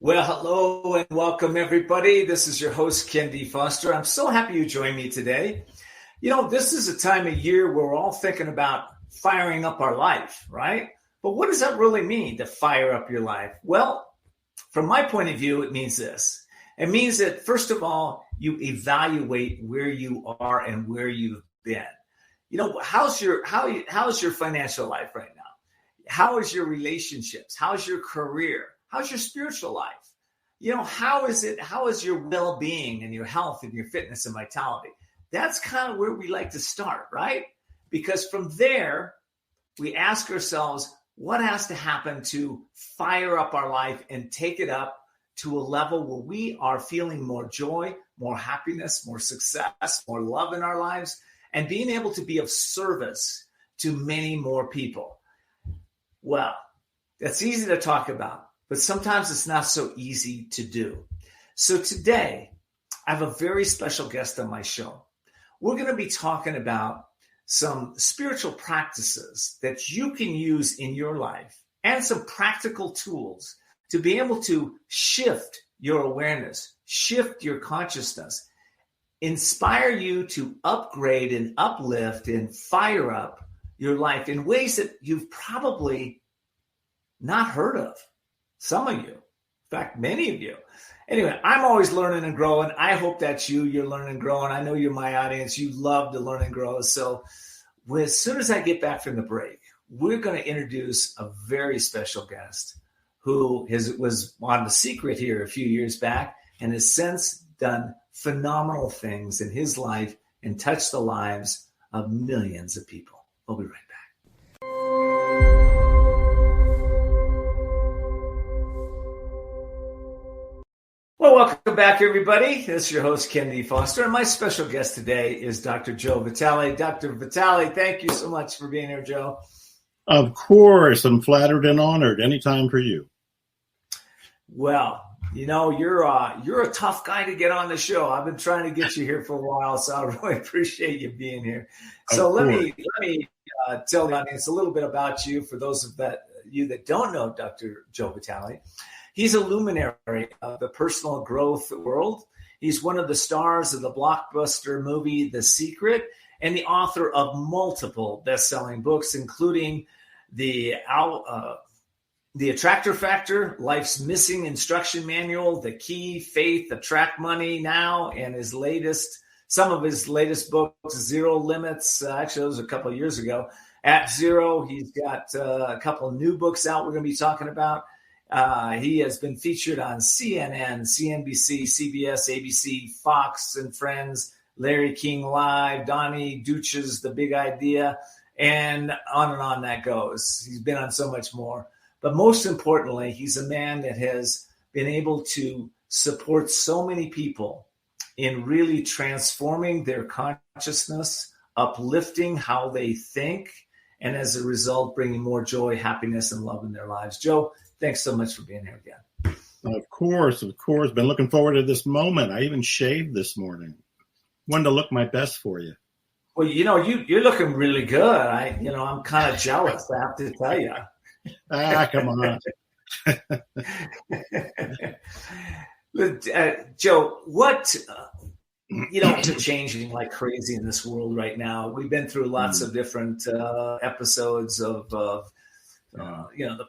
Well, hello and welcome, everybody. This is your host, Ken D. Foster. I'm so happy you joined me today. You know, this is a time of year where we're all thinking about firing up our life, right? But what does that really mean, to fire up your life? Well, from my point of view, it means this. It means that, first of all, you evaluate where you are and where you've been. You know, how's your financial life right now? How is your relationships? How's your career? How's your spiritual life? You know, how is your well-being and your health and your fitness and vitality? That's kind of where we like to start, right? Because from there, we ask ourselves, what has to happen to fire up our life and take it up to a level where we are feeling more joy, more happiness, more success, more love in our lives, and being able to be of service to many more people? Well, that's easy to talk about, but sometimes it's not so easy to do. So today, I have a very special guest on my show. We're going to be talking about some spiritual practices that you can use in your life and some practical tools to be able to shift your awareness, shift your consciousness, inspire you to upgrade and uplift and fire up your life in ways that you've probably not heard of. Some of you, in fact, many of you. Anyway, I'm always learning and growing. I hope that's you're learning and growing. I know you're my audience. You love to learn and grow. So as soon as I get back from the break, we're going to introduce a very special guest who was on The Secret here a few years back and has since done phenomenal things in his life and touched the lives of millions of people. We'll be right back. Well, welcome back, everybody. This is your host, Ken D. Foster, and my special guest today is Dr. Joe Vitalie. Dr. Vitalie, thank you so much for being here, Joe. Of course. I'm flattered and honored. Anytime for you. Well, you know, you're a tough guy to get on the show. I've been trying to get you here for a while, so I really appreciate you being here. So let me tell the audience a little bit about you for those of you that don't know Dr. Joe Vitalie. He's a luminary of the personal growth world. He's one of the stars of the blockbuster movie The Secret and the author of multiple best-selling books, including The Attractor Factor, Life's Missing Instruction Manual, The Key, Faith, Attract Money Now, and some of his latest books, Zero Limits. Actually, those was a couple of years ago. At Zero, he's got a couple of new books out we're going to be talking about. He has been featured on CNN, CNBC, CBS, ABC, Fox and Friends, Larry King Live, Donnie Duch's The Big Idea, and on that goes. He's been on so much more. But most importantly, he's a man that has been able to support so many people in really transforming their consciousness, uplifting how they think, and as a result, bringing more joy, happiness, and love in their lives. Joe, thanks so much for being here again. Of course. Been looking forward to this moment. I even shaved this morning. Wanted to look my best for you. Well, you know, you're looking really good. I'm kind of jealous, I have to tell you. Come on. Joe, what, to changing like crazy in this world right now. We've been through lots of different episodes of the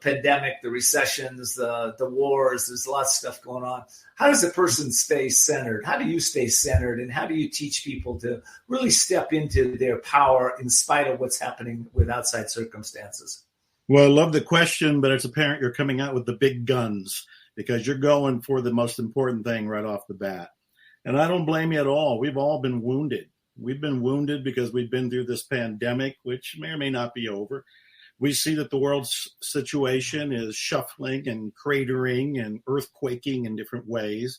pandemic, the recessions, the wars. There's lots of stuff going on. How does a person stay centered? How do you stay centered? And how do you teach people to really step into their power in spite of what's happening with outside circumstances? Well, I love the question, but it's apparent you're coming out with the big guns because you're going for the most important thing right off the bat. And I don't blame you at all. We've all been wounded. We've been wounded because we've been through this pandemic, which may or may not be over. We see that the world's situation is shuffling and cratering and earthquaking in different ways.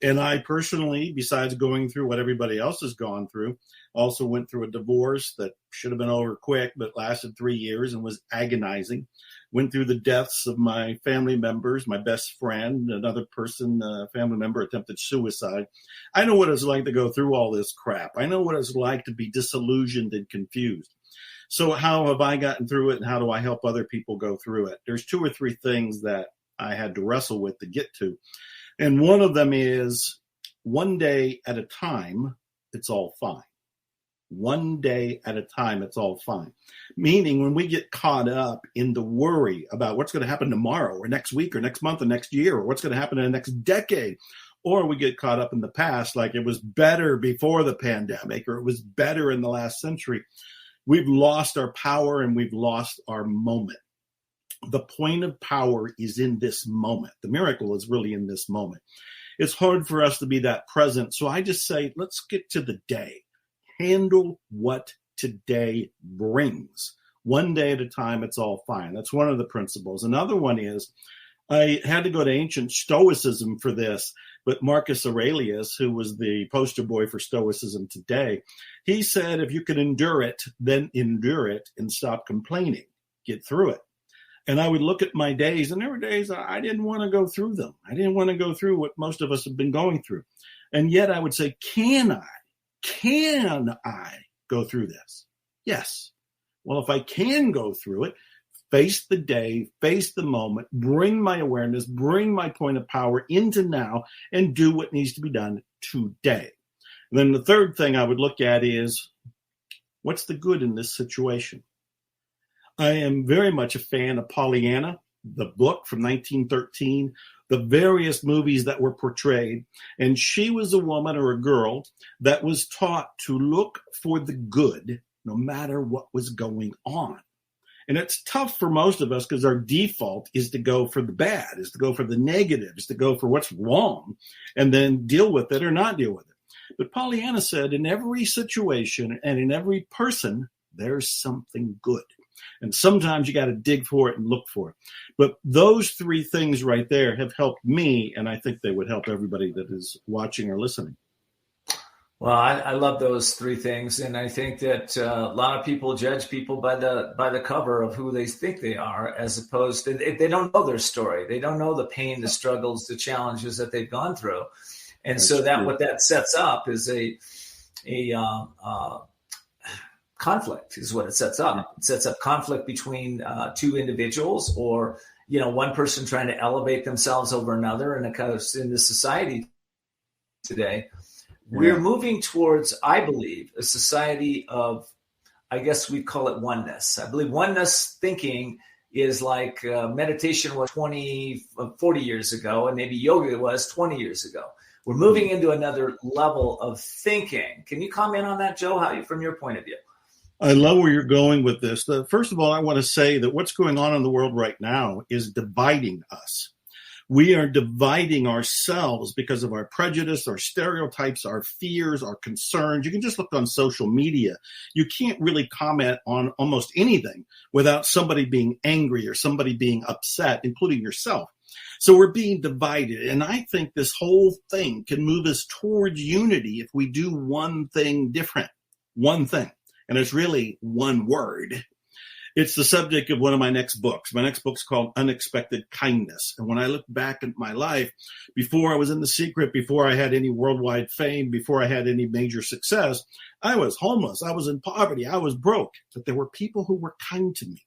And I personally, besides going through what everybody else has gone through, also went through a divorce that should have been over quick, but lasted 3 years and was agonizing. Went through the deaths of my family members, my best friend, another person, family member attempted suicide. I know what it's like to go through all this crap. I know what it's like to be disillusioned and confused. So how have I gotten through it, and how do I help other people go through it? There's 2 or 3 things that I had to wrestle with to get to. And one of them is one day at a time, it's all fine. One day at a time, it's all fine. Meaning when we get caught up in the worry about what's going to happen tomorrow or next week or next month or next year or what's going to happen in the next decade, or we get caught up in the past like it was better before the pandemic or it was better in the last century, we've lost our power and we've lost our moment. The point of power is in this moment. The miracle is really in this moment. It's hard for us to be that present. So I just say, let's get to the day. Handle what today brings. One day at a time, it's all fine. That's one of the principles. Another one is, I had to go to ancient Stoicism for this, but Marcus Aurelius, who was the poster boy for Stoicism today, he said, if you can endure it, then endure it and stop complaining. Get through it. And I would look at my days, and there were days I didn't want to go through them. I didn't want to go through what most of us have been going through. And yet I would say, can I go through this? Yes. Well, if I can go through it, face the day, face the moment, bring my awareness, bring my point of power into now, and do what needs to be done today. And then the third thing I would look at is, what's the good in this situation? I am very much a fan of Pollyanna, the book from 1913, the various movies that were portrayed. And she was a woman or a girl that was taught to look for the good no matter what was going on. And it's tough for most of us because our default is to go for the bad, is to go for the negative, is to go for what's wrong and then deal with it or not deal with it. But Pollyanna said, in every situation and in every person, there's something good. And sometimes you got to dig for it and look for it. But those three things right there have helped me, and I think they would help everybody that is watching or listening. Well, I love those three things, and I think that a lot of people judge people by the cover of who they think they are, as opposed to they don't know their story. They don't know the pain, the struggles, the challenges that they've gone through, and that's so that true. What that sets up is a conflict is what it sets up. It sets up conflict between two individuals, or one person trying to elevate themselves over another. And because in the society today, we're moving towards, I believe, a society of, I guess we call it oneness. I believe oneness thinking is like meditation was 40 years ago, and maybe yoga was 20 years ago. We're moving into another level of thinking. Can you comment on that, Joe, from your point of view? I love where you're going with this. First of all, I want to say that what's going on in the world right now is dividing us. We are dividing ourselves because of our prejudice, our stereotypes, our fears, our concerns. You can just look on social media. You can't really comment on almost anything without somebody being angry or somebody being upset, including yourself. So we're being divided. And I think this whole thing can move us towards unity if we do one thing different, one thing. And it's really one word. It's the subject of one of my next books. My next book's called Unexpected Kindness. And when I look back at my life, before I was in The Secret, before I had any worldwide fame, before I had any major success, I was homeless. I was in poverty. I was broke. But there were people who were kind to me.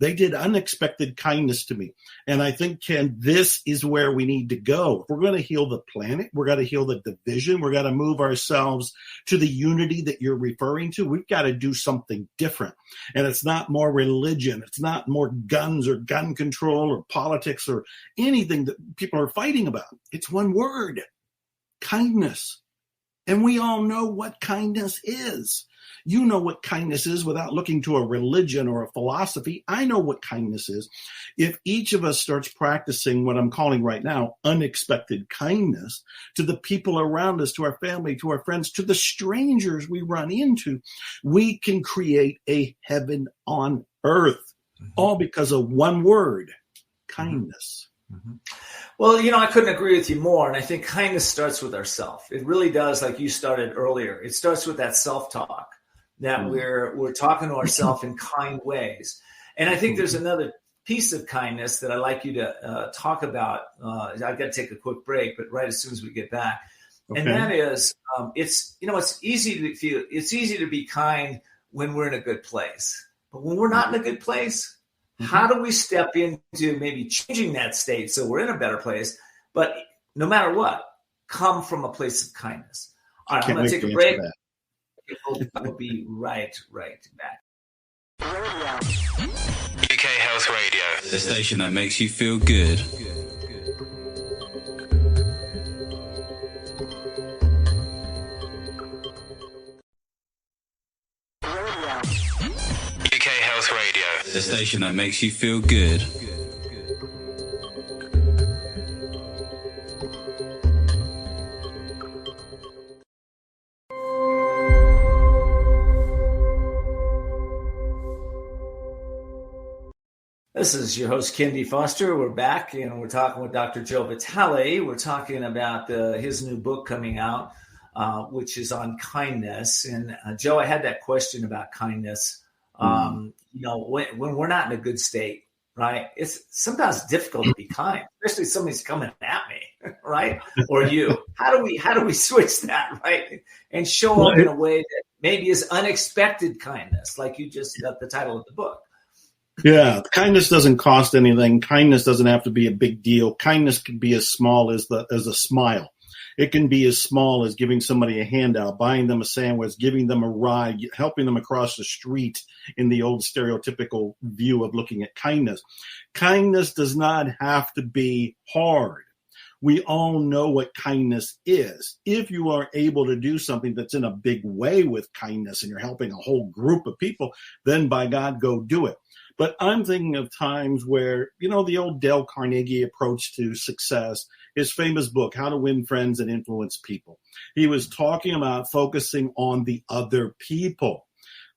They did unexpected kindness to me. And I think, Ken, this is where we need to go. If we're going to heal the planet, we're going to heal the division, we're going to move ourselves to the unity that you're referring to. We've got to do something different. And it's not more religion. It's not more guns or gun control or politics or anything that people are fighting about. It's one word, kindness. And we all know what kindness is. You know what kindness is without looking to a religion or a philosophy. I know what kindness is. If each of us starts practicing what I'm calling right now unexpected kindness to the people around us, to our family, to our friends, to the strangers we run into, we can create a heaven on earth, all because of one word, kindness. Mm-hmm. Well, I couldn't agree with you more. And I think kindness starts with ourselves. It really does, like you started earlier. It starts with that self-talk, that we're talking to ourselves in kind ways. And I think there's another piece of kindness that I'd like you to talk about. I've got to take a quick break, but right as soon as we get back. Okay. And that is, it's easy to be kind when we're in a good place. But when we're not in a good place, How do we step into maybe changing that state so we're in a better place? But no matter what, come from a place of kindness. All right, I'm going to take a break. We'll be right back. UK Health Radio, the station that makes you feel good. UK Health Radio, the station that makes you feel good. This is your host, Ken D. Foster. We're back and we're talking with Dr. Joe Vitalie. We're talking about his new book coming out, which is on kindness. And Joe, I had that question about kindness. When we're not in a good state, right? It's sometimes difficult to be kind, especially if somebody's coming at me, right? Or you. How do we switch that, right? And show up in a way that maybe is unexpected kindness, like you just got the title of the book. Yeah, kindness doesn't cost anything. Kindness doesn't have to be a big deal. Kindness can be as small as a smile. It can be as small as giving somebody a handout, buying them a sandwich, giving them a ride, helping them across the street in the old stereotypical view of looking at kindness. Kindness does not have to be hard. We all know what kindness is. If you are able to do something that's in a big way with kindness and you're helping a whole group of people, then by God, go do it. But I'm thinking of times where, the old Dale Carnegie approach to success, his famous book, How to Win Friends and Influence People. He was talking about focusing on the other people.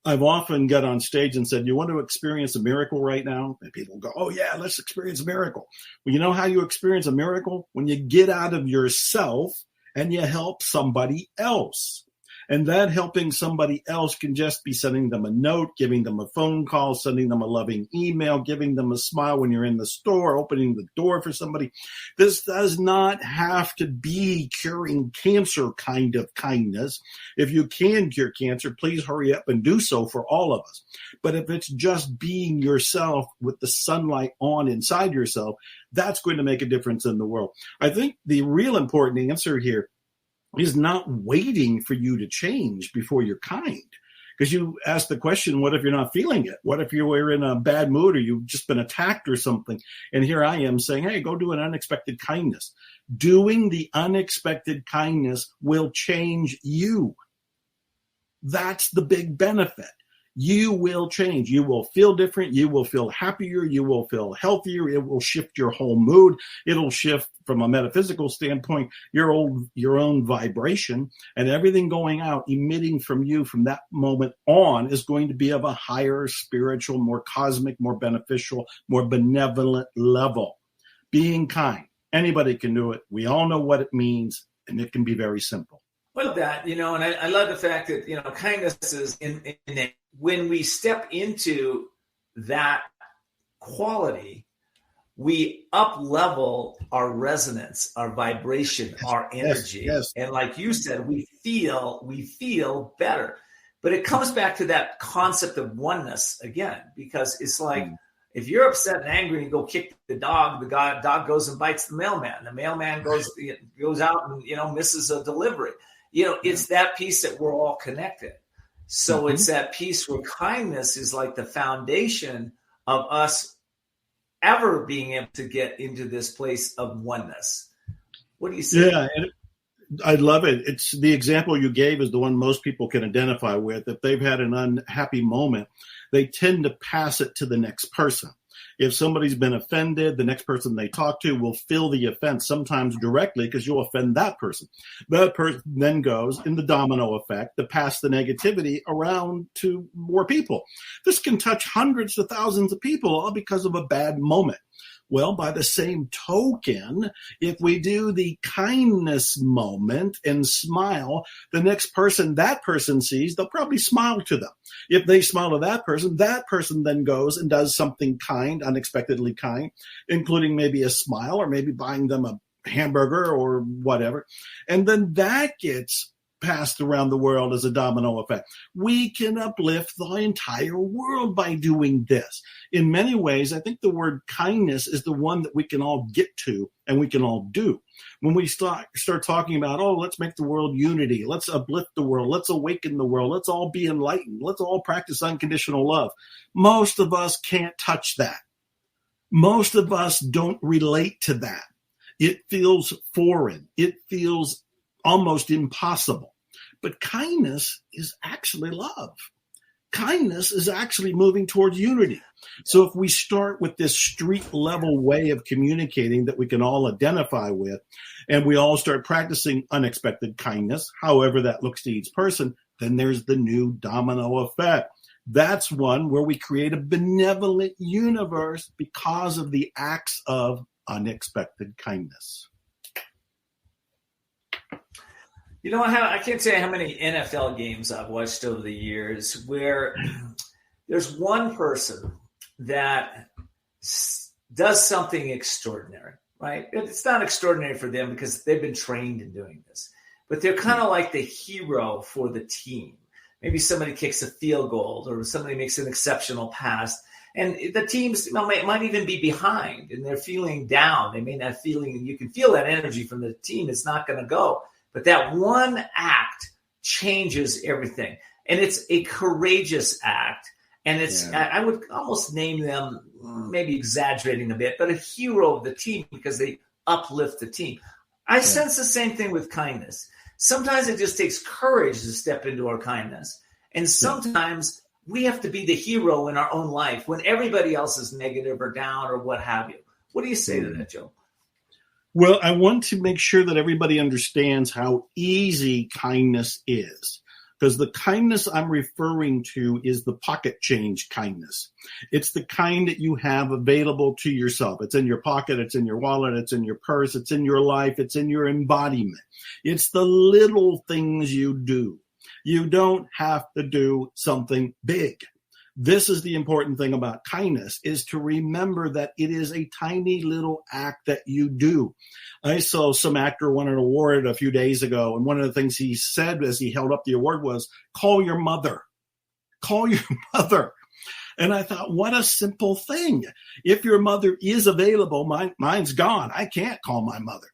I've often got on stage and said, you want to experience a miracle right now? And people go, oh yeah, let's experience a miracle. Well, you know how you experience a miracle? When you get out of yourself and you help somebody else. And that helping somebody else can just be sending them a note, giving them a phone call, sending them a loving email, giving them a smile when you're in the store, opening the door for somebody. This does not have to be curing cancer kind of kindness. If you can cure cancer, please hurry up and do so for all of us. But if it's just being yourself with the sunlight on inside yourself, that's going to make a difference in the world. I think the real important answer here is not waiting for you to change before you're kind. Because you ask the question, what if you're not feeling it? What if you were in a bad mood or you've just been attacked or something? And here I am saying, hey, go do an unexpected kindness. Doing the unexpected kindness will change you. That's the big benefit. You will change. You will feel different. You will feel happier. You will feel healthier. It will shift your whole mood. It'll shift, from a metaphysical standpoint, your own vibration, and everything going out, emitting from you from that moment on is going to be of a higher spiritual, more cosmic, more beneficial, more benevolent level. Being kind. Anybody can do it. We all know what it means, and it can be very simple. Well, that, and I love the fact that, kindness is in when we step into that quality, we up level our resonance, our vibration, our energy. Yes. And like you said, we feel better. But it comes back to that concept of oneness again, because it's like, if you're upset and angry and you go kick the dog goes and bites the mailman. The mailman goes out and, misses a delivery. It's that piece that we're all connected. So it's that piece where kindness is like the foundation of us ever being able to get into this place of oneness. What do you say? Yeah, I love it. It's the example you gave is the one most people can identify with. If they've had an unhappy moment, they tend to pass it to the next person. If somebody's been offended, the next person they talk to will feel the offense, sometimes directly, because you'll offend that person. That person then goes in the domino effect to pass the negativity around to more people. This can touch hundreds of thousands of people, all because of a bad moment. Well, by the same token, if we do the kindness moment and smile, the next person that person sees, they'll probably smile to them. If they smile to that person then goes and does something kind, unexpectedly kind, including maybe a smile or maybe buying them a hamburger or whatever. And then that gets passed around the world as a domino effect. We can uplift the entire world by doing this. In many ways, I think the word kindness is the one that we can all get to and we can all do. When we start talking about, let's make the world unity, let's uplift the world, let's awaken the world, let's all be enlightened, let's all practice unconditional love. Most of us can't touch that. Most of us don't relate to that. It feels foreign. It feels almost impossible. But kindness is actually love. Kindness is actually moving towards unity. So if we start with this street level way of communicating that we can all identify with, and we all start practicing unexpected kindness, however that looks to each person, then there's the new domino effect. That's one where we create a benevolent universe because of the acts of unexpected kindness. You know, I can't tell you how many NFL games I've watched over the years where there's one person that does something extraordinary, right? It's not extraordinary for them because they've been trained in doing this, but they're kind of like the hero for the team. Maybe somebody kicks a field goal or somebody makes an exceptional pass. And the teams might even be behind and they're feeling down. They may not feeling, you can feel that energy from the team. It's not going to go. But that one act changes everything. And it's a courageous act. And it's, I would almost name them, maybe exaggerating a bit, but a hero of the team because they uplift the team. I sense the same thing with kindness. Sometimes it just takes courage to step into our kindness. And sometimes we have to be the hero in our own life when everybody else is negative or down or what have you. What do you say to that, Joe? Well, I want to make sure that everybody understands how easy kindness is. Because the kindness I'm referring to is the pocket change kindness. It's the kind that you have available to yourself. It's in your pocket, it's in your wallet, it's in your purse, it's in your life, it's in your embodiment. It's the little things you do. You don't have to do something big. This is the important thing about kindness, is to remember that it is a tiny little act that you do. I saw some actor won an award a few days ago, and one of the things he said as he held up the award was, call your mother. Call your mother. And I thought, what a simple thing. If your mother is available, mine's gone. I can't call my mother.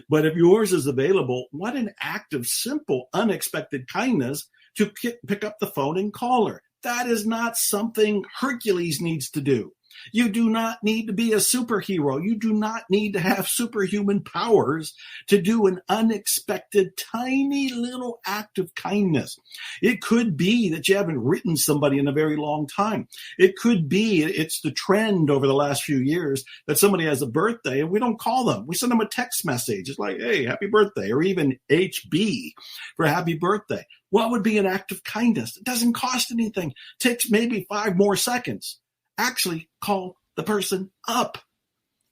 But if yours is available, what an act of simple, unexpected kindness to pick up the phone and call her. That is not something Hercules needs to do. You do not need to be a superhero. You do not need to have superhuman powers to do an unexpected, tiny little act of kindness. It could be that you haven't written somebody in a very long time. It could be it's the trend over the last few years that somebody has a birthday and we don't call them. We send them a text message. It's like, hey, happy birthday, or even HB for happy birthday. What would be an act of kindness? It doesn't cost anything. It takes maybe 5 more seconds. Actually, call the person up.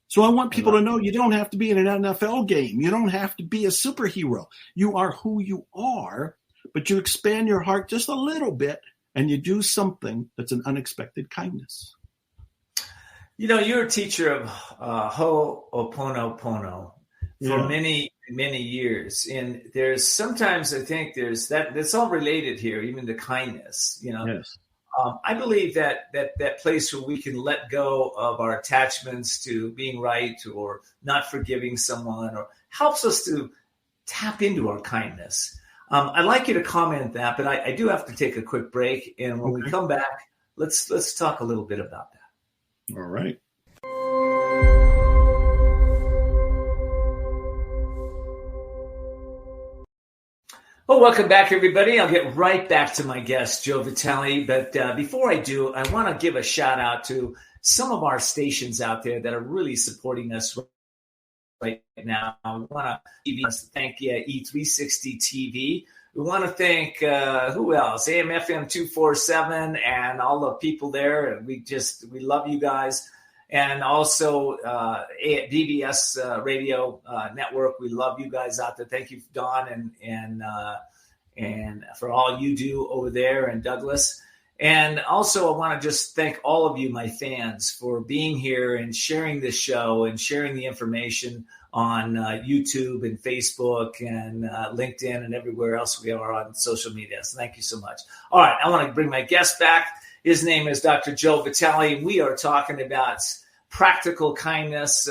So I want people to know you don't have to be in an NFL game. You don't have to be a superhero. You are who you are, but you expand your heart just a little bit and you do something that's an unexpected kindness. You know, you're a teacher of Ho'oponopono for many, many years. And there's sometimes I think there's that's all related here, even to kindness, you know. Yes. I believe that place where we can let go of our attachments to being right or not forgiving someone, or helps us to tap into our kindness. I'd like you to comment that, but I do have to take a quick break. And when we come back, let's talk a little bit about that. All right. Well, welcome back, everybody. I'll get right back to my guest, Joe Vitalie. But before I do, I want to give a shout out to some of our stations out there that are really supporting us right now. I want to thank E360 TV. We want to thank, who else? AM/FM 247 and all the people there. And we love you guys. And also DBS Radio Network. We love you guys out there. Thank you, Don, and for all you do over there, and Douglas. And also I want to just thank all of you, my fans, for being here and sharing this show and sharing the information on YouTube and Facebook and LinkedIn and everywhere else we are on social media. So thank you so much. All right, I want to bring my guest back. His name is Dr. Joe Vitalie. We are talking about practical kindness,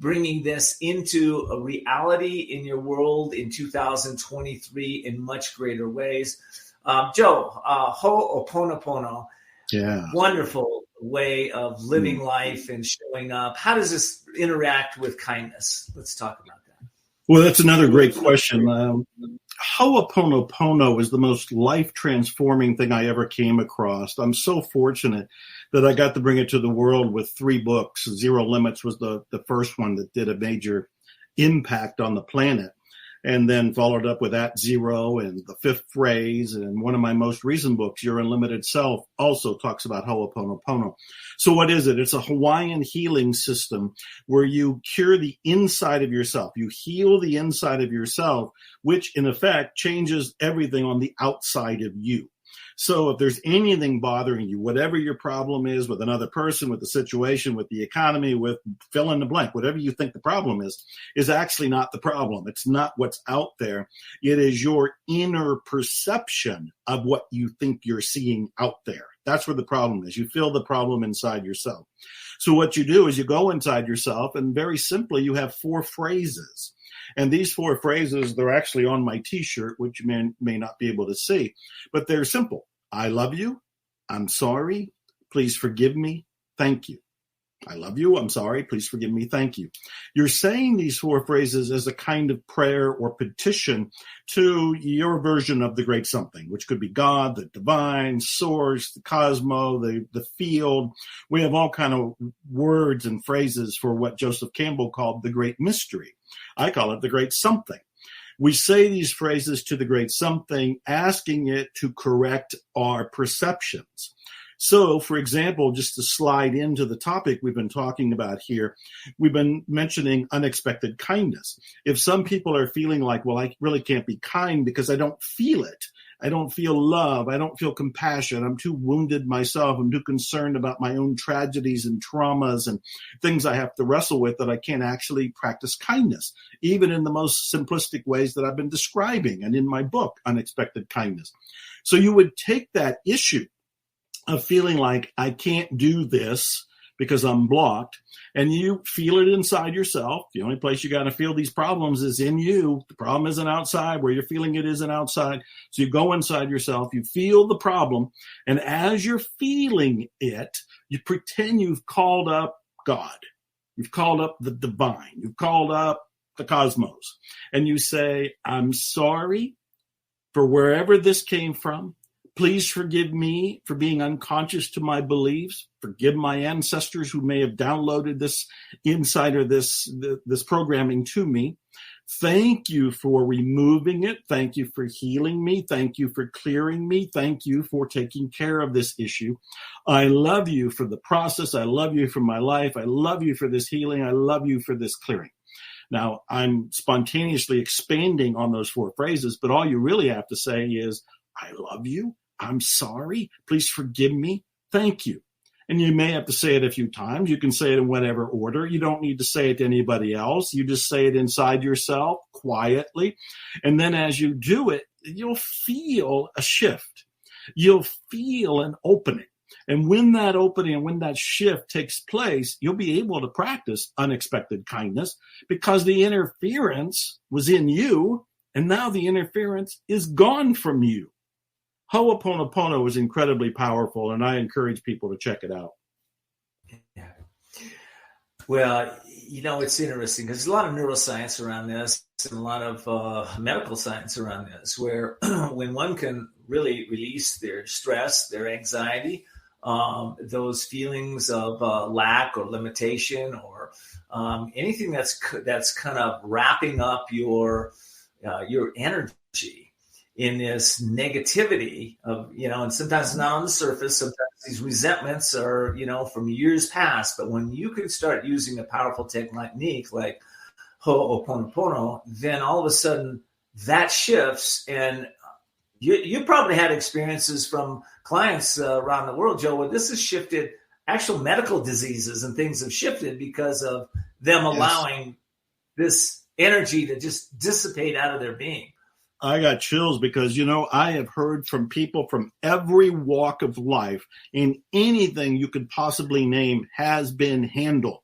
bringing this into a reality in your world in 2023 in much greater ways. Joe, ho'oponopono, wonderful way of living life and showing up. How does this interact with kindness? Let's talk about that. Well, that's another great question. Ho'oponopono is the most life-transforming thing I ever came across. I'm so fortunate that I got to bring it to the world with 3 books. Zero Limits was the first one that did a major impact on the planet, and then followed up with At Zero and The Fifth Phrase. And one of my most recent books, Your Unlimited Self, also talks about Ho'oponopono. So what is it? It's a Hawaiian healing system where you cure the inside of yourself. You heal the inside of yourself, which in effect changes everything on the outside of you. So if there's anything bothering you, whatever your problem is with another person, with the situation, with the economy, with fill in the blank, whatever you think the problem is actually not the problem. It's not what's out there. It is your inner perception of what you think you're seeing out there. That's where the problem is. You feel the problem inside yourself. So what you do is you go inside yourself, and very simply, you have 4 phrases. And these 4 phrases, they're actually on my T-shirt, which you may not be able to see, but they're simple. I love you. I'm sorry. Please forgive me. Thank you. I love you. I'm sorry. Please forgive me. Thank you. You're saying these 4 phrases as a kind of prayer or petition to your version of the great something, which could be God, the divine, source, the cosmos, the field. We have all kind of words and phrases for what Joseph Campbell called the great mystery. I call it the great something. We say these phrases to the great something, asking it to correct our perceptions. So, for example, just to slide into the topic we've been talking about here, we've been mentioning unexpected kindness. If some people are feeling like, well, I really can't be kind because I don't feel it. I don't feel love. I don't feel compassion. I'm too wounded myself. I'm too concerned about my own tragedies and traumas and things I have to wrestle with that I can't actually practice kindness, even in the most simplistic ways that I've been describing and in my book, Unexpected Kindness. So you would take that issue of feeling like I can't do this because I'm blocked, and you feel it inside yourself. The only place you got to feel these problems is in you. The problem isn't outside. Where you're feeling it isn't outside. So you go inside yourself, you feel the problem, and as you're feeling it, you pretend you've called up God. You've called up the divine. You've called up the cosmos. And you say, I'm sorry for wherever this came from. Please forgive me for being unconscious to my beliefs. Forgive my ancestors who may have downloaded this insight or this programming to me. Thank you for removing it. Thank you for healing me. Thank you for clearing me. Thank you for taking care of this issue. I love you for the process. I love you for my life. I love you for this healing. I love you for this clearing. Now, I'm spontaneously expanding on those 4 phrases, but all you really have to say is, I love you. I'm sorry. Please forgive me. Thank you. And you may have to say it a few times. You can say it in whatever order. You don't need to say it to anybody else. You just say it inside yourself quietly. And then as you do it, you'll feel a shift. You'll feel an opening. And when that opening and when that shift takes place, you'll be able to practice unexpected kindness because the interference was in you, and now the interference is gone from you. Ho'oponopono is incredibly powerful, and I encourage people to check it out. Yeah. Well, it's interesting because there's a lot of neuroscience around this and a lot of medical science around this, where when one can really release their stress, their anxiety, those feelings of lack or limitation or anything that's kind of wrapping up your energy in this negativity of, and sometimes it's not on the surface. Sometimes these resentments are, from years past. But when you can start using a powerful technique like Ho'oponopono, then all of a sudden that shifts. And you probably had experiences from clients around the world, Joe, where this has shifted. Actual medical diseases and things have shifted because of them allowing this energy to just dissipate out of their being. I got chills because, I have heard from people from every walk of life, and anything you could possibly name has been handled.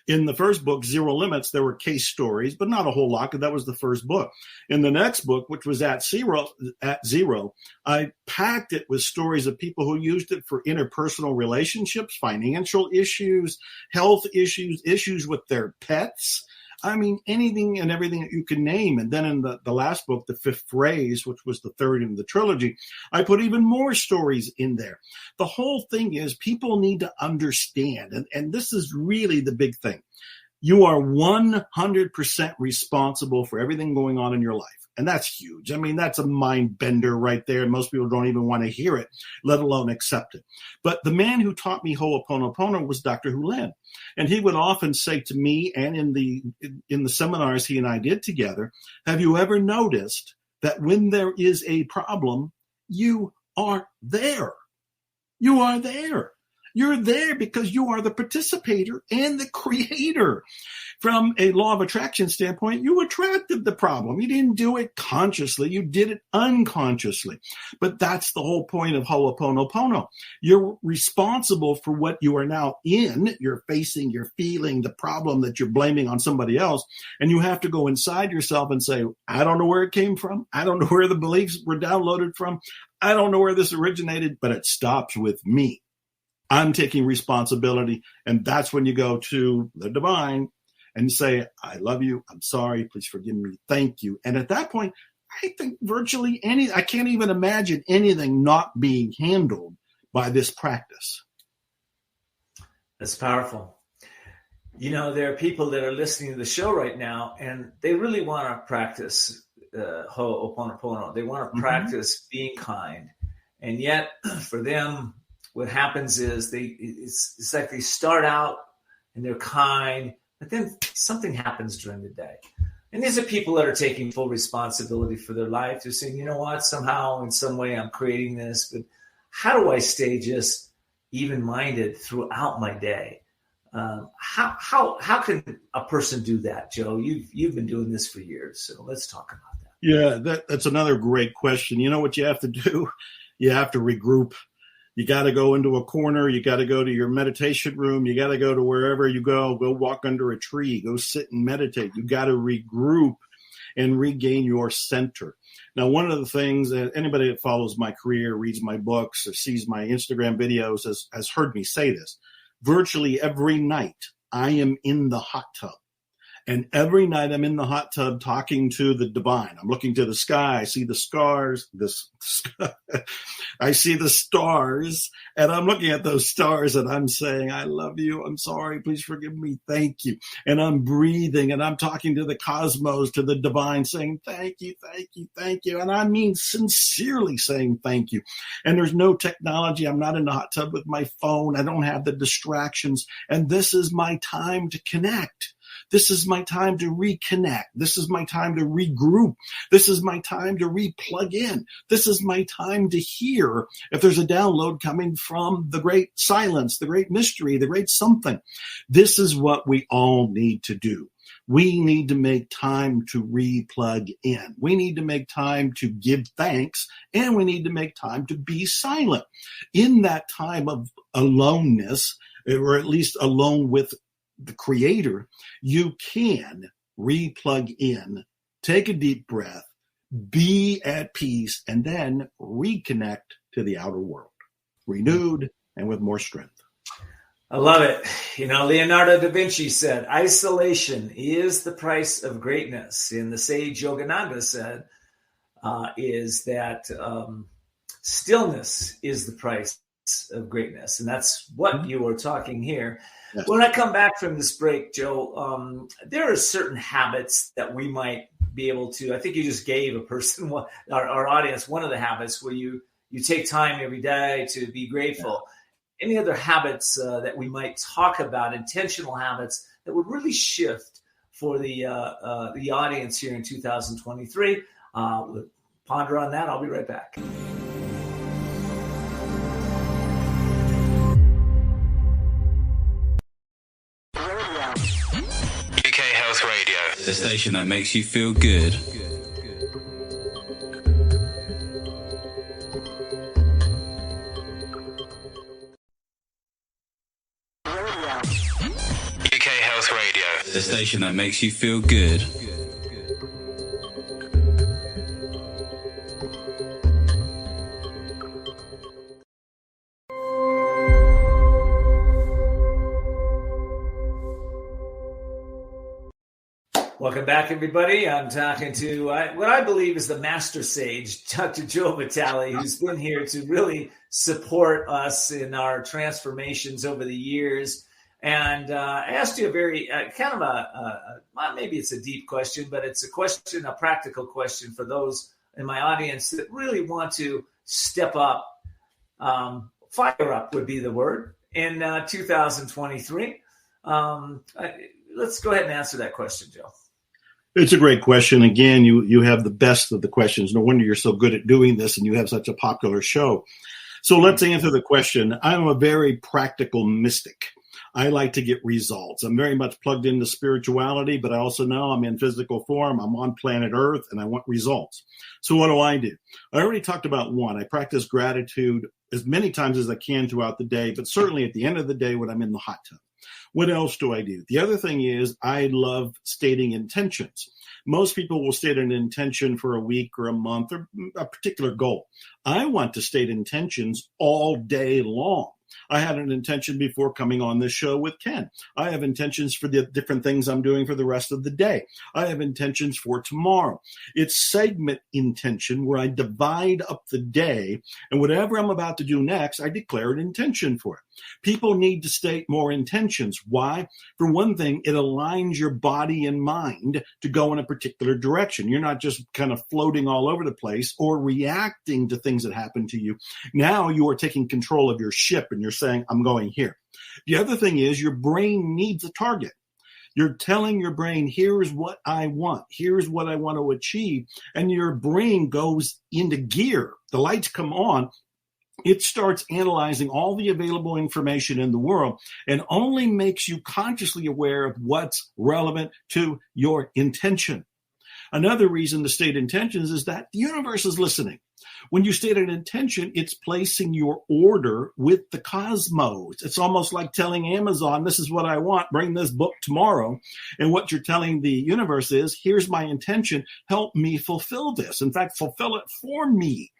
In the first book, Zero Limits, there were case stories, but not a whole lot, because that was the first book. In the next book, which was at Zero, I packed it with stories of people who used it for interpersonal relationships, financial issues, health issues, issues with their pets. I mean, anything and everything that you can name. And then in the last book, The Fifth Phrase, which was the third in the trilogy, I put even more stories in there. The whole thing is people need to understand, and this is really the big thing. You are 100% responsible for everything going on in your life. And that's huge. I mean, that's a mind bender right there. Most people don't even want to hear it, let alone accept it. But the man who taught me Ho'oponopono was Dr. Hulen. And he would often say to me, and in the seminars he and I did together, have you ever noticed that when there is a problem, you are there? You are there. You're there because you are the participator and the creator. From a law of attraction standpoint, you attracted the problem. You didn't do it consciously. You did it unconsciously. But that's the whole point of Ho'oponopono. You're responsible for what you are now in. You're facing, you're feeling the problem that you're blaming on somebody else. And you have to go inside yourself and say, I don't know where it came from. I don't know where the beliefs were downloaded from. I don't know where this originated, but it stops with me. I'm taking responsibility. And that's when you go to the divine and say, I love you. I'm sorry. Please forgive me. Thank you. And at that point, I think virtually I can't even imagine anything not being handled by this practice. That's powerful. There are people that are listening to the show right now, and they really want to practice Ho'oponopono. They want to practice being kind. And yet, for them, what happens is it's like they start out and they're kind, but then something happens during the day. And these are people that are taking full responsibility for their life. They're saying, you know what, somehow, in some way, I'm creating this, but how do I stay just even-minded throughout my day? How can a person do that, Joe? You've been doing this for years, so let's talk about that. Yeah, that's another great question. You know what you have to do? You have to regroup. You got to go into a corner. You got to go to your meditation room. You got to go to wherever you go walk under a tree, go sit and meditate. You got to regroup and regain your center. Now, one of the things that anybody that follows my career, reads my books, or sees my Instagram videos has heard me say this. Virtually every night I am in the hot tub. And every night I'm in the hot tub talking to the divine. I'm looking to the sky. I see the stars. I see the stars, and I'm looking at those stars, and I'm saying, I love you. I'm sorry. Please forgive me. Thank you. And I'm breathing, and I'm talking to the cosmos, to the divine, saying, thank you, thank you, thank you. And I mean sincerely saying thank you. And there's no technology. I'm not in the hot tub with my phone. I don't have the distractions. And this is my time to connect. This is my time to reconnect. This is my time to regroup. This is my time to re-plug in. This is my time to hear if there's a download coming from the great silence, the great mystery, the great something. This is what we all need to do. We need to make time to re-plug in. We need to make time to give thanks, and we need to make time to be silent. In that time of aloneness, or at least alone with the creator, you can re-plug in, take a deep breath, be at peace, and then reconnect to the outer world, renewed and with more strength. I love it. Leonardo da Vinci said, isolation is the price of greatness. And the sage Yogananda said, is that stillness is the price of greatness. And that's what you are talking here. Yes. When I come back from this break, Joe, there are certain habits that we might be able to, I think you just gave a person, our audience, one of the habits where you take time every day to be grateful. Yeah. Any other habits that we might talk about, intentional habits that would really shift for the audience here in 2023? We'll ponder on that. I'll be right back. the station that makes you feel good. UK Health Radio, the station that makes you feel good. Welcome back, everybody. I'm talking to what I believe is the master sage, Dr. Joe Vitalie, who's been here to really support us in our transformations over the years. And I asked you a very maybe it's a deep question, but it's a practical question for those in my audience that really want to step up. Fire up would be the word in 2023. Let's go ahead and answer that question, Joe. It's a great question. Again, you have the best of the questions. No wonder you're so good at doing this and you have such a popular show. So let's answer the question. I'm a very practical mystic. I like to get results. I'm very much plugged into spirituality, but I also know I'm in physical form. I'm on planet Earth and I want results. So what do? I already talked about one. I practice gratitude as many times as I can throughout the day, but certainly at the end of the day when I'm in the hot tub. What else do I do? The other thing is I love stating intentions. Most people will state an intention for a week or a month or a particular goal. I want to state intentions all day long. I had an intention before coming on this show with Ken. I have intentions for the different things I'm doing for the rest of the day. I have intentions for tomorrow. It's segment intention where I divide up the day, and whatever I'm about to do next, I declare an intention for it. People need to state more intentions. Why? For one thing, it aligns your body and mind to go in a particular direction. You're not just kind of floating all over the place or reacting to things that happen to you. Now you are taking control of your ship and you're saying, I'm going here. The other thing is your brain needs a target. You're telling your brain, here's what I want. Here's what I want to achieve. And your brain goes into gear. The lights come on. It starts analyzing all the available information in the world and only makes you consciously aware of what's relevant to your intention. Another reason to state intentions is that the universe is listening. When you state an intention, it's placing your order with the cosmos. It's almost like telling Amazon, this is what I want, bring this book tomorrow. And what you're telling the universe is, here's my intention, help me fulfill this. In fact, fulfill it for me.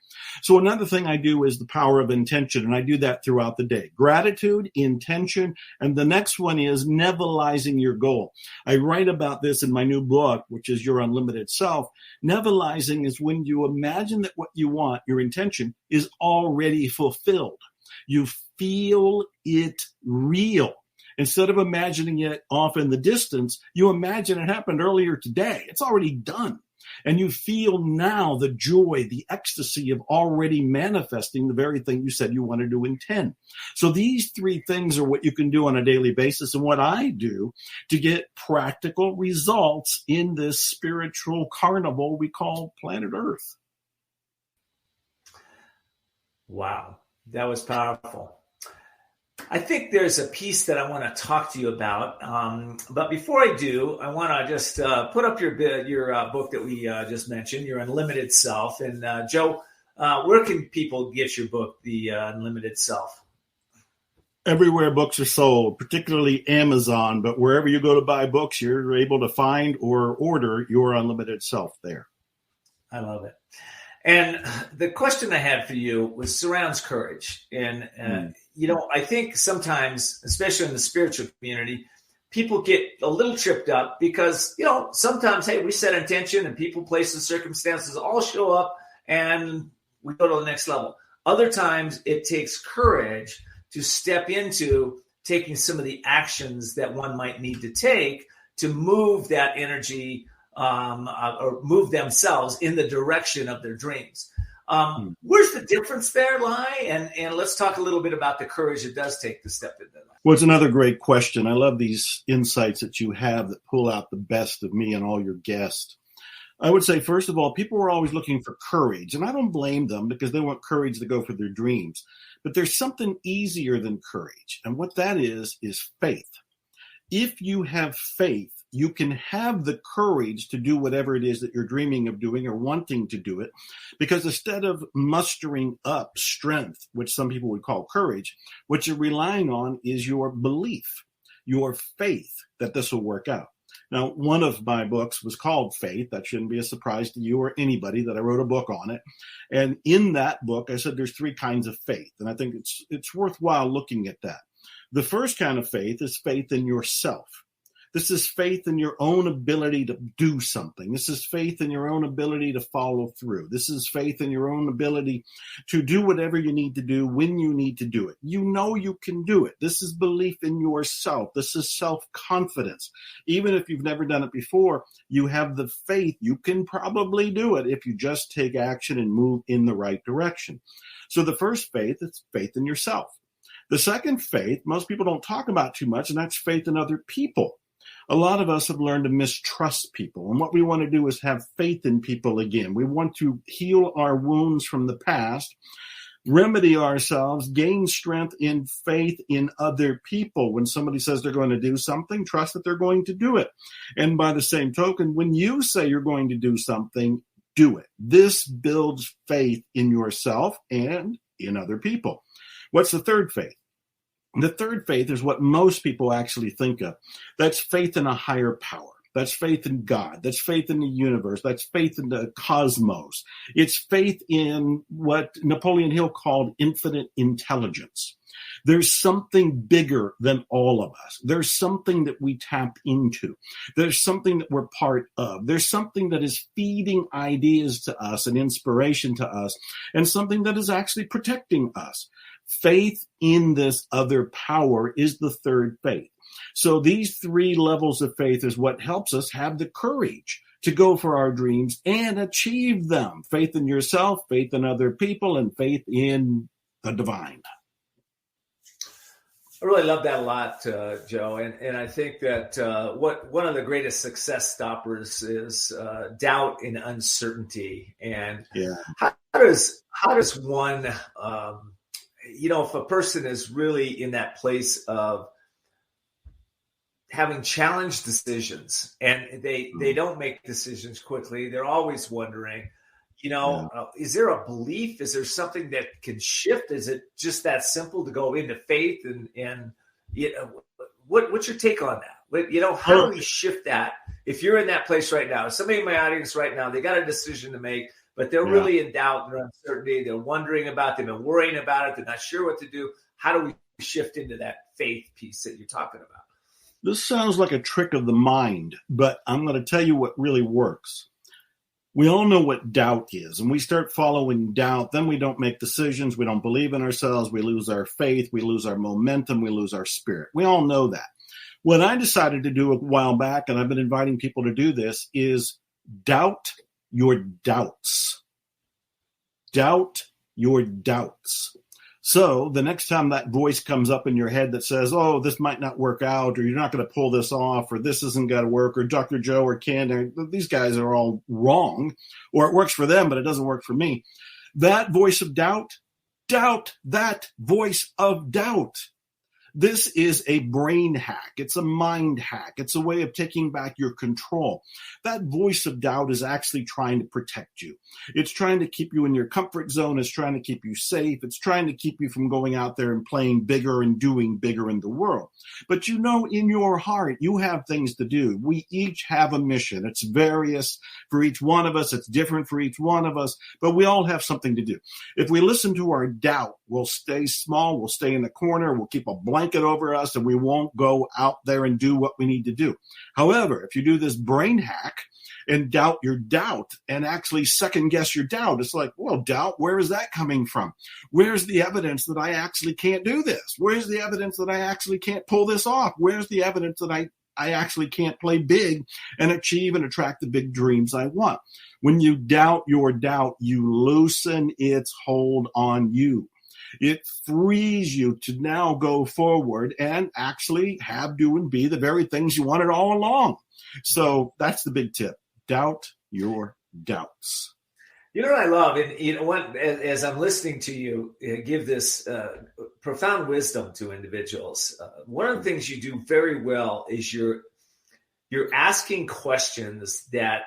So another thing I do is the power of intention, and I do that throughout the day. Gratitude, intention, and the next one is nivelizing your goal. I write about this in my new book, which is Your Unlimited Self. Nivelizing is when you imagine that what you want, your intention, is already fulfilled. You feel it real. Instead of imagining it off in the distance, you imagine it happened earlier today. It's already done. And you feel now the joy, the ecstasy of already manifesting the very thing you said you wanted to intend. So these three things are what you can do on a daily basis and what I do to get practical results in this spiritual carnival we call planet Earth. Wow, that was powerful. I think there's a piece that I want to talk to you about. But before I do, I want to just put up your book that we just mentioned, Your Unlimited Self. And Joe, where can people get your book, The Unlimited Self? Everywhere books are sold, particularly Amazon. But wherever you go to buy books, you're able to find or order Your Unlimited Self there. I love it. And the question I had for you surrounds courage. And, I think sometimes, especially in the spiritual community, people get a little tripped up because, sometimes, hey, we set intention and people, places, circumstances all show up and we go to the next level. Other times it takes courage to step into taking some of the actions that one might need to take to move that energy or move themselves in the direction of their dreams. Where's the difference there lie? And let's talk a little bit about the courage it does take to step into that. Well, it's another great question. I love these insights that you have that pull out the best of me and all your guests. I would say, first of all, people are always looking for courage, and I don't blame them because they want courage to go for their dreams. But there's something easier than courage, and what that is faith. If you have faith, you can have the courage to do whatever it is that you're dreaming of doing or wanting to do it. Because instead of mustering up strength, which some people would call courage, what you're relying on is your belief, your faith that this will work out. Now, one of my books was called Faith. That shouldn't be a surprise to you or anybody that I wrote a book on it. And in that book, I said there's three kinds of faith. And I think it's worthwhile looking at that. The first kind of faith is faith in yourself. This is faith in your own ability to do something. This is faith in your own ability to follow through. This is faith in your own ability to do whatever you need to do when you need to do it. You know you can do it. This is belief in yourself. This is self-confidence. Even if you've never done it before, you have the faith. You can probably do it if you just take action and move in the right direction. So the first faith is faith in yourself. The second faith, most people don't talk about too much, and that's faith in other people. A lot of us have learned to mistrust people. And what we want to do is have faith in people again. We want to heal our wounds from the past, remedy ourselves, gain strength in faith in other people. When somebody says they're going to do something, trust that they're going to do it. And by the same token, when you say you're going to do something, do it. This builds faith in yourself and in other people. What's the third faith? The third faith is what most people actually think of. That's faith in a higher power. That's faith in God. That's faith in the universe. That's faith in the cosmos. It's faith in what Napoleon Hill called infinite intelligence. There's something bigger than all of us. There's something that we tap into. There's something that we're part of. There's something that is feeding ideas to us and inspiration to us, and something that is actually protecting us. Faith in this other power is the third faith. So these three levels of faith is what helps us have the courage to go for our dreams and achieve them. Faith in yourself, faith in other people, and faith in the divine. I really love that a lot, Joe. And I think that one of the greatest success stoppers is doubt and uncertainty. And how does one if a person is really in that place of having challenged decisions and they don't make decisions quickly, they're always wondering, is there a belief? Is there something that can shift? Is it just that simple to go into faith? And what's your take on that? How do we shift that? If you're in that place right now, somebody in my audience right now, they got a decision to make, but they're really in doubt and uncertainty. They're wondering about it. They've been worrying about it. They're not sure what to do. How do we shift into that faith piece that you're talking about? This sounds like a trick of the mind, but I'm going to tell you what really works. We all know what doubt is, and we start following doubt. Then we don't make decisions. We don't believe in ourselves. We lose our faith. We lose our momentum. We lose our spirit. We all know that. What I decided to do a while back, and I've been inviting people to do this, is doubt your doubts. Doubt your doubts. So the next time that voice comes up in your head that says, oh, this might not work out, or you're not going to pull this off, or this isn't going to work, or Dr. Joe or Ken, these guys are all wrong, or it works for them, but it doesn't work for me. That voice of doubt that voice of doubt. This is a brain hack. It's a mind hack. It's a way of taking back your control. That voice of doubt is actually trying to protect you. It's trying to keep you in your comfort zone. It's trying to keep you safe. It's trying to keep you from going out there and playing bigger and doing bigger in the world. But in your heart, you have things to do. We each have a mission. It's various for each one of us. It's different for each one of us, but we all have something to do. If we listen to our doubt, we'll stay small. We'll stay in the corner. We'll keep a blanket over us, and we won't go out there and do what we need to do. However, if you do this brain hack and doubt your doubt and actually second guess your doubt, it's like, well, doubt, where is that coming from? Where's the evidence that I actually can't do this? Where's the evidence that I actually can't pull this off? Where's the evidence that I actually can't play big and achieve and attract the big dreams I want? When you doubt your doubt, you loosen its hold on you. It frees you to now go forward and actually have, do, and be the very things you wanted all along. So that's the big tip. Doubt your doubts. You know what I love? And as I'm listening to you give this profound wisdom to individuals, one of the things you do very well is you're asking questions that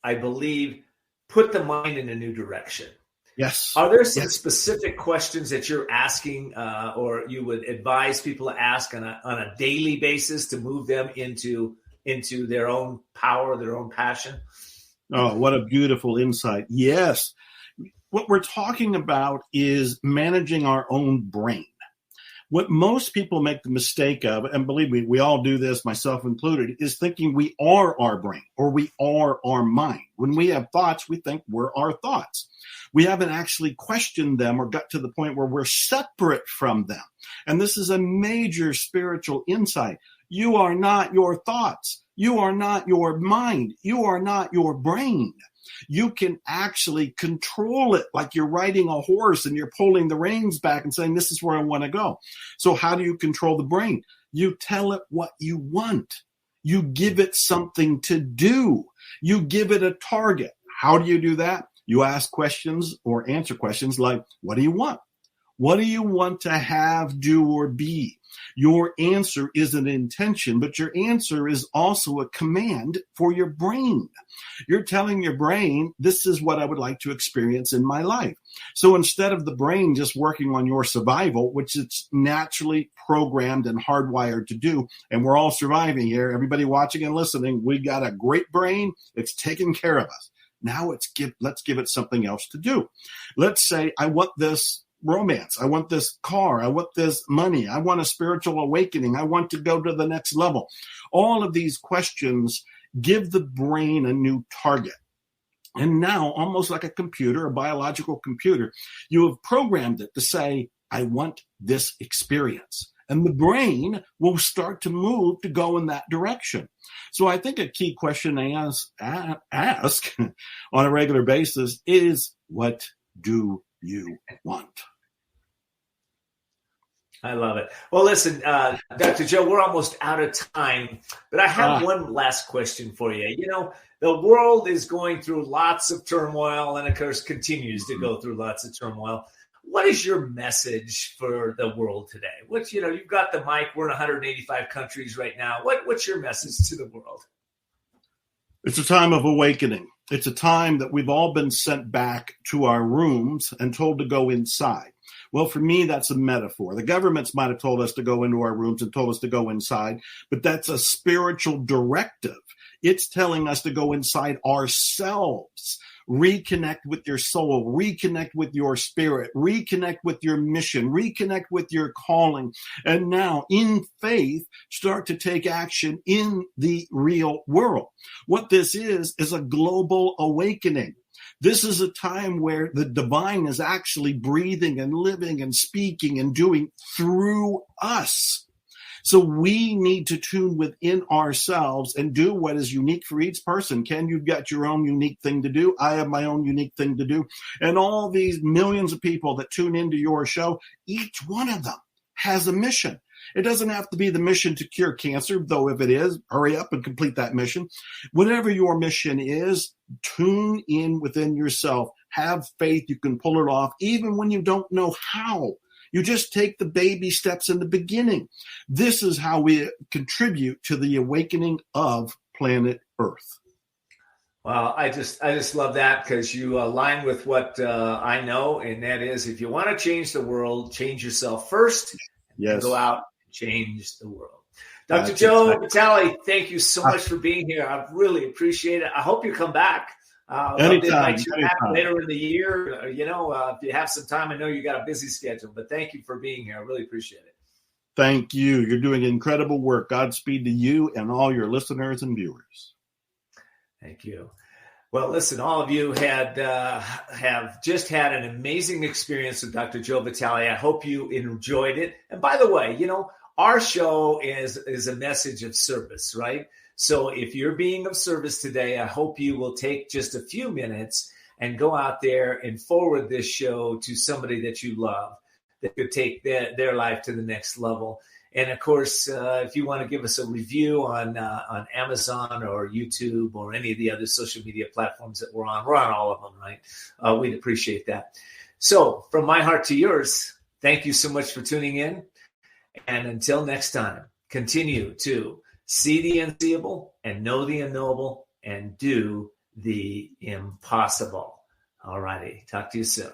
I believe put the mind in a new direction. Yes. Are there some specific questions that you're asking or you would advise people to ask on a daily basis to move them into their own power, their own passion? Oh, what a beautiful insight. Yes. What we're talking about is managing our own brain. What most people make the mistake of, and believe me, we all do this, myself included, is thinking we are our brain or we are our mind. When we have thoughts, we think we're our thoughts. We haven't actually questioned them or got to the point where we're separate from them. And this is a major spiritual insight. You are not your thoughts. You are not your mind. You are not your brain. You can actually control it like you're riding a horse and you're pulling the reins back and saying, this is where I want to go. So how do you control the brain? You tell it what you want. You give it something to do. You give it a target. How do you do that? You ask questions or answer questions like, what do you want? What do you want to have, do, or be? Your answer is an intention, but your answer is also a command for your brain. You're telling your brain, this is what I would like to experience in my life. So instead of the brain just working on your survival, which it's naturally programmed and hardwired to do, and we're all surviving here, everybody watching and listening, we got a great brain. It's taking care of us. Now let's give it something else to do. Let's say, I want this romance. I want this car. I want this money. I want a spiritual awakening. I want to go to the next level. All of these questions give the brain a new target. And now, almost like a computer, a biological computer, you have programmed it to say, I want this experience. And the brain will start to move to go in that direction. So I think a key question to ask on a regular basis is, what do you want? I love it. Well, listen, Dr. Joe, we're almost out of time, but I have one last question for you. You know, the world is going through lots of turmoil and, of course, continues to go through lots of turmoil. What is your message for the world today? You've got the mic. We're in 185 countries right now. What's your message to the world? It's a time of awakening. It's a time that we've all been sent back to our rooms and told to go inside. Well, for me, that's a metaphor. The governments might have told us to go into our rooms and told us to go inside, but that's a spiritual directive. It's telling us to go inside ourselves, reconnect with your soul, reconnect with your spirit, reconnect with your mission, reconnect with your calling. And now, in faith, start to take action in the real world. What this is a global awakening. This is a time where the divine is actually breathing and living and speaking and doing through us. So we need to tune within ourselves and do what is unique for each person. Ken, you've got your own unique thing to do. I have my own unique thing to do. And all these millions of people that tune into your show, each one of them has a mission. It doesn't have to be the mission to cure cancer, though if it is, hurry up and complete that mission. Whatever your mission is, tune in within yourself. Have faith you can pull it off, even when you don't know how. You just take the baby steps in the beginning. This is how we contribute to the awakening of planet Earth. Well, I just love that because you align with what I know, and that is, if you want to change the world, change yourself first. Yes. Go out and change the world. Dr. Joe Vitalie, thank you so much for being here. I really appreciate it. I hope you come back. Anytime. Later in the year, if you have some time. I know you got a busy schedule, but thank you for being here. I really appreciate it. Thank you. You're doing incredible work. Godspeed to you and all your listeners and viewers. Thank you. Well, listen, all of you have just had an amazing experience with Dr. Joe Vitalie. I hope you enjoyed it. And by the way, our show is a message of service, right? So if you're being of service today, I hope you will take just a few minutes and go out there and forward this show to somebody that you love that could take their life to the next level. And of course, if you want to give us a review on Amazon or YouTube or any of the other social media platforms that we're on all of them, right? We'd appreciate that. So from my heart to yours, thank you so much for tuning in. And until next time, continue to see the unseeable and know the unknowable and do the impossible. All righty. Talk to you soon.